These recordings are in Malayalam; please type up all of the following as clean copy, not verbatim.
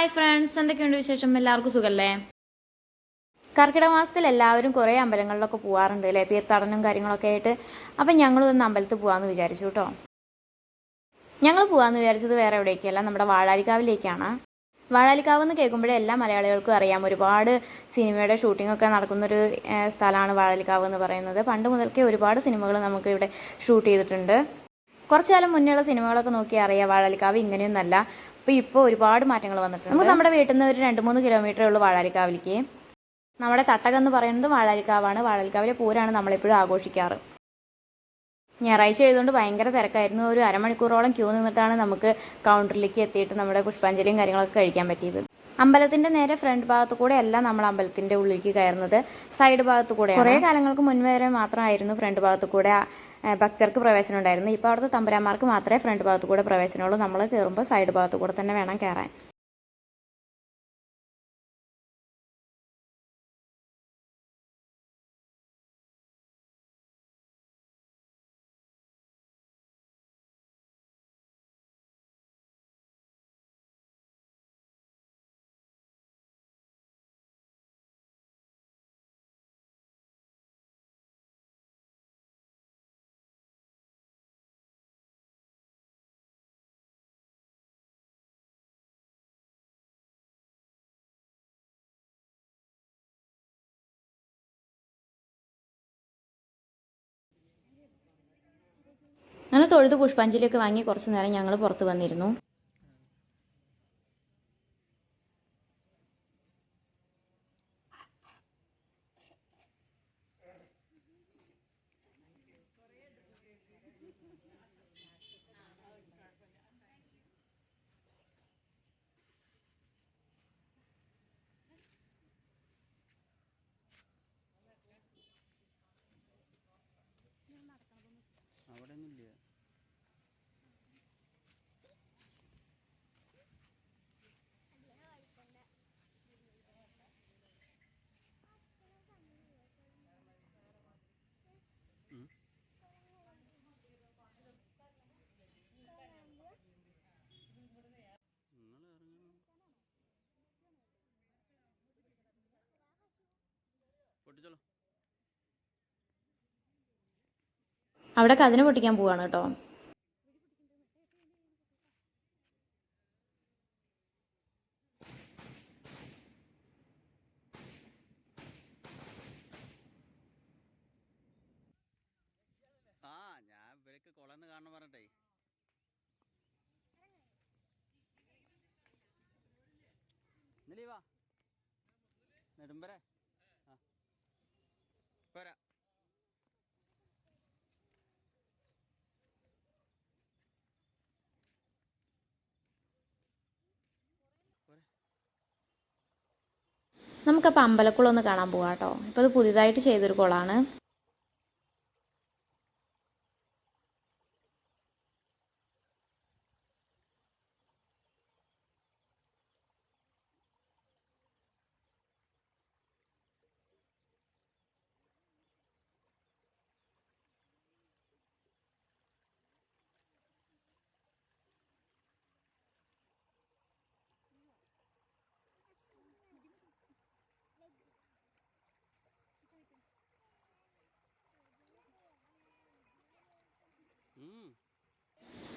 ഹായ് ഫ്രണ്ട്സ്, എന്തൊക്കെയുണ്ട് വിശേഷം? എല്ലാവർക്കും സുഖല്ലേ? കർക്കിടക മാസത്തിൽ എല്ലാവരും കുറേ അമ്പലങ്ങളിലൊക്കെ പോകാറുണ്ട് അല്ലേ, തീർത്ഥാടനം കാര്യങ്ങളൊക്കെ ആയിട്ട്. അപ്പം ഞങ്ങളും ഒന്ന് അമ്പലത്തിൽ പോകാമെന്ന് വിചാരിച്ചു കേട്ടോ. ഞങ്ങൾ പോകാമെന്ന് വിചാരിച്ചത് വേറെ എവിടേക്കല്ല, നമ്മുടെ വാഴാലിക്കാവിലേക്കാണ്. വാഴാലിക്കാവ് എന്ന് കേൾക്കുമ്പോഴേ എല്ലാ മലയാളികൾക്കും അറിയാം, ഒരുപാട് സിനിമയുടെ ഷൂട്ടിങ്ങൊക്കെ നടക്കുന്നൊരു സ്ഥലമാണ് വാഴാലിക്കാവ് എന്ന് പറയുന്നത്. പണ്ട് മുതൽക്കേ ഒരുപാട് സിനിമകൾ നമുക്ക് ഇവിടെ ഷൂട്ട് ചെയ്തിട്ടുണ്ട്. കുറച്ചു കാലം മുന്നേയുള്ള സിനിമകളൊക്കെ നോക്കി അറിയാം വാഴാലിക്കാവ് ഇങ്ങനെയൊന്നല്ല. ഇപ്പോൾ ഒരുപാട് മാറ്റങ്ങൾ വന്നിട്ടുണ്ട്. നമുക്ക് നമ്മുടെ വീട്ടിൽ നിന്ന് ഒരു 2-3 കിലോമീറ്ററേ ഉള്ളൂ വാഴാലിക്കാവിലേക്ക്. നമ്മുടെ തട്ടകം എന്ന് പറയുന്നത് വാഴാലിക്കാവാണ്. വാഴാലിക്കാവിലെ പൂരാണ് നമ്മളെപ്പോഴും ആഘോഷിക്കാറ്. ഞായറാഴ്ച ആയതുകൊണ്ട് ഭയങ്കര തിരക്കായിരുന്നു. ഒരു അരമണിക്കൂറോളം ക്യൂ നിന്നിട്ടാണ് നമുക്ക് കൗണ്ടറിലേക്ക് എത്തിയിട്ട് നമ്മുടെ പുഷ്പാഞ്ജലിയും കാര്യങ്ങളൊക്കെ കഴിക്കാൻ പറ്റിയത്. അമ്പലത്തിന്റെ നേരെ ഫ്രണ്ട് ഭാഗത്തു കൂടെ അല്ല നമ്മൾ അമ്പലത്തിന്റെ ഉള്ളിലേക്ക് കയറുന്നത്, സൈഡ് ഭാഗത്തു കൂടെ. കുറേ കാലങ്ങൾക്ക് മുൻപ് വരെ മാത്രമായിരുന്നു ഫ്രണ്ട് ഭാഗത്തു കൂടെ ഭക്തർക്ക് പ്രവേശനം ഉണ്ടായിരുന്നു. ഇപ്പോൾ അവിടുത്തെ തമ്പുരാന്മാർക്ക് മാത്രമേ ഫ്രണ്ട് ഭാഗത്തു കൂടെ പ്രവേശനമുള്ളൂ. നമ്മൾ കയറുമ്പോൾ സൈഡ് ഭാഗത്തു കൂടെ തന്നെ വേണം കയറാൻ. അങ്ങനെ തൊഴുത് പുഷ്പാഞ്ജലിയൊക്കെ വാങ്ങി കുറച്ച് നേരം ഞങ്ങൾ പുറത്ത് വന്നിരുന്നു. അവിടെ കതിന് പൊട്ടിക്കാൻ പോവാണ് കേട്ടോ. നെടുമ്പര പോരാ. നമുക്കപ്പോൾ അമ്പലക്കുളം ഒന്ന് കാണാൻ പോകാം കേട്ടോ. ഇപ്പോൾ അത് പുതിയതായിട്ട് ചെയ്തൊരു കുളമാണ്.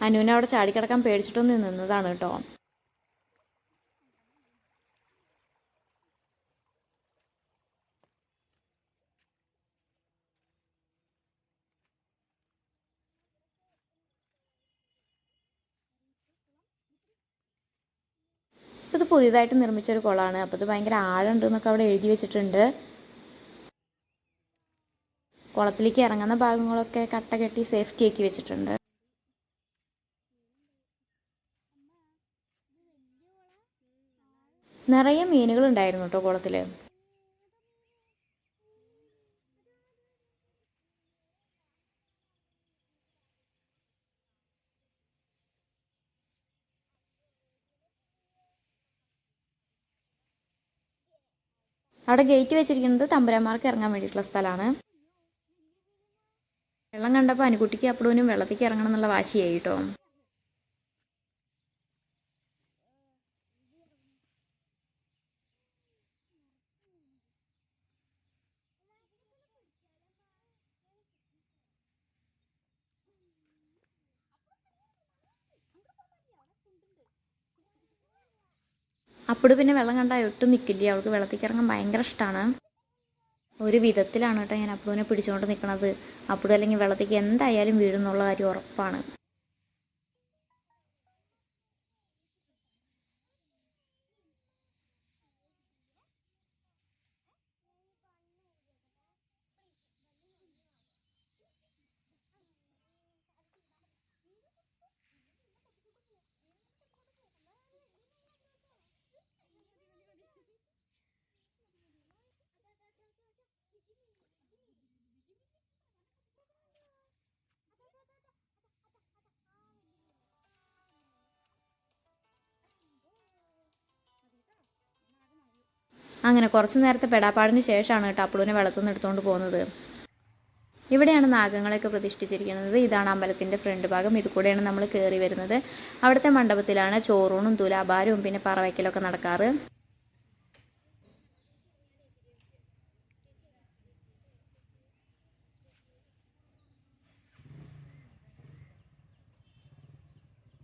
അനുവിനെ അവിടെ ചാടിക്കിടക്കാൻ പേടിച്ചിട്ടൊന്നും നിന്നതാണ് കേട്ടോ. ഇത് പുതിയതായിട്ട് നിർമ്മിച്ചൊരു കുളമാണ്. അപ്പോൾ ഇത് ഭയങ്കര ആഴമുണ്ടെന്നൊക്കെ അവിടെ എഴുതി വെച്ചിട്ടുണ്ട്. കുളത്തിലേക്ക് ഇറങ്ങുന്ന ഭാഗങ്ങളൊക്കെ കട്ട കെട്ടി സേഫ്റ്റി ആക്കി വെച്ചിട്ടുണ്ട്. നിറയെ മീനുകൾ ഉണ്ടായിരുന്നു കേട്ടോ കുളത്തിൽ. അവിടെ ഗേറ്റ് വെച്ചിരിക്കുന്നത് തമ്പുരാന്മാർക്ക് ഇറങ്ങാൻ വേണ്ടിയിട്ടുള്ള സ്ഥലമാണ്. വെള്ളം കണ്ടപ്പോൾ അനുകുട്ടിക്ക് അപ്പഴൂനും വെള്ളത്തേക്ക് ഇറങ്ങണം എന്നുള്ള വാശിയായി കേട്ടോ. അപ്പോൾ പിന്നെ വെള്ളം കണ്ടാൽ ഒട്ടും നിൽക്കില്ല. അവൾക്ക് വെള്ളത്തിലേക്ക് ഇറങ്ങാൻ ഭയങ്കര ഇഷ്ടമാണ്. ഒരു വിധത്തിലാണ് കേട്ടോ ഞാൻ അപ്പുവിനെ പിടിച്ചുകൊണ്ട് നിൽക്കുന്നത്. അപ്പു അല്ലെങ്കിൽ വെള്ളത്തേക്ക് എന്തായാലും വീഴുന്നുള്ള കാര്യം ഉറപ്പാണ്. അങ്ങനെ കുറച്ച് നേരത്തെ പെടാപ്പാടിന് ശേഷമാണ് കേട്ടോ അപ്പുവിനെ വെള്ളത്തിൽ നിന്ന് എടുത്തുകൊണ്ട് പോകുന്നത്. ഇവിടെയാണ് നാഗങ്ങളെയൊക്കെ പ്രതിഷ്ഠിച്ചിരിക്കുന്നത്. ഇതാണ് അമ്പലത്തിൻ്റെ ഫ്രണ്ട് ഭാഗം. ഇത് കൂടെയാണ് നമ്മൾ കയറി വരുന്നത്. അവിടുത്തെ മണ്ഡപത്തിലാണ് ചോറൂണും തുലാഭാരവും പിന്നെ പറവയ്ക്കലൊക്കെ നടക്കാറ്.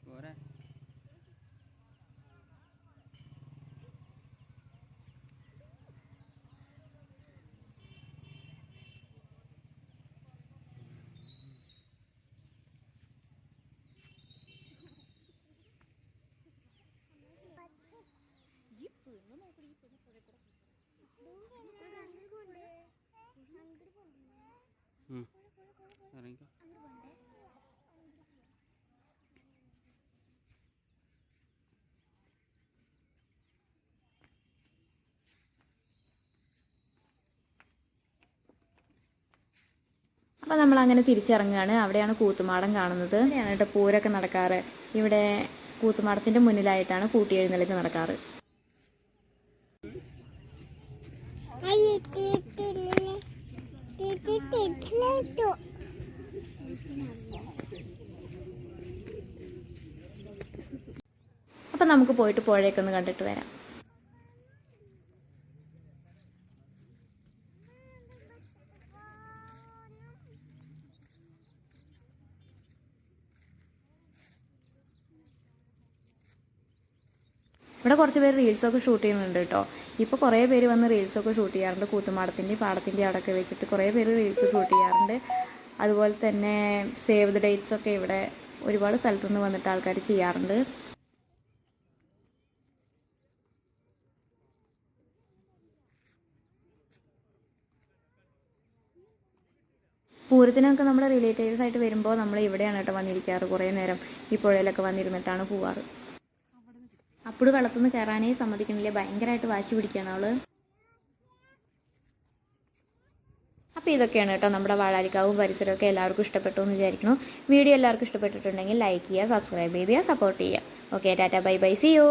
പോരെ ഇറങ്ങിക്കോ. അപ്പോൾ നമ്മൾ അങ്ങനെ തിരിച്ചിറങ്ങുകയാണ്. അവിടെയാണ് കൂത്തുമാടം കാണുന്നത്. ഇവിടെയാണ് കേട്ടോ പൂരൊക്കെ നടക്കാറ്. ഇവിടെ കൂത്തുമാടത്തിൻ്റെ മുന്നിലായിട്ടാണ് കൂട്ടിയെഴുന്നള്ളിപ്പ് നടക്കാറ്. അപ്പം നമുക്ക് പോയിട്ട് പുഴയൊക്കെ കണ്ടിട്ട് വരാം. ഇവിടെ കുറച്ച് പേര് റീൽസൊക്കെ ഷൂട്ട് ചെയ്യുന്നുണ്ട് കേട്ടോ. ഇപ്പോൾ കുറേ പേര് വന്ന് റീൽസൊക്കെ ഷൂട്ട് ചെയ്യാറുണ്ട്. കൂത്തുമാടത്തിൻ്റെ പാടത്തിൻ്റെ അവിടെയൊക്കെ വെച്ചിട്ട് കുറേ പേര് റീൽസ് ഷൂട്ട് ചെയ്യാറുണ്ട്. അതുപോലെ തന്നെ സേവ് ദ ഡേറ്റ്സൊക്കെ ഇവിടെ ഒരുപാട് സ്ഥലത്തുനിന്ന് വന്നിട്ട് ആൾക്കാർ ചെയ്യാറുണ്ട്. പൂരത്തിനൊക്കെ നമ്മുടെ റിലേറ്റീവ്സ് ആയിട്ട് വരുമ്പോൾ നമ്മൾ ഇവിടെയാണ് കേട്ടോ വന്നിരിക്കാറ്. കുറേ നേരം ഈ പുഴയിലൊക്കെ വന്നിരുന്നിട്ടാണ് പോവാറ്. അപ്പോൾ വെള്ളത്തുനിന്ന് കയറാനേ സമ്മതിക്കുന്നില്ല. ഭയങ്കരമായിട്ട് വാശി പിടിക്കുകയാണ് അവൾ. അപ്പോൾ ഇതൊക്കെയാണ് കേട്ടോ നമ്മുടെ വാഴാലിക്കാവും പരിസരമൊക്കെ എല്ലാവർക്കും ഇഷ്ടപ്പെട്ടു എന്ന് വിചാരിക്കുന്നു. വീഡിയോ എല്ലാവർക്കും ഇഷ്ടപ്പെട്ടിട്ടുണ്ടെങ്കിൽ ലൈക്ക് ചെയ്യുക, സബ്സ്ക്രൈബ് ചെയ്യുക, സപ്പോർട്ട് ചെയ്യുക. Okay, tata, bye bye, see U.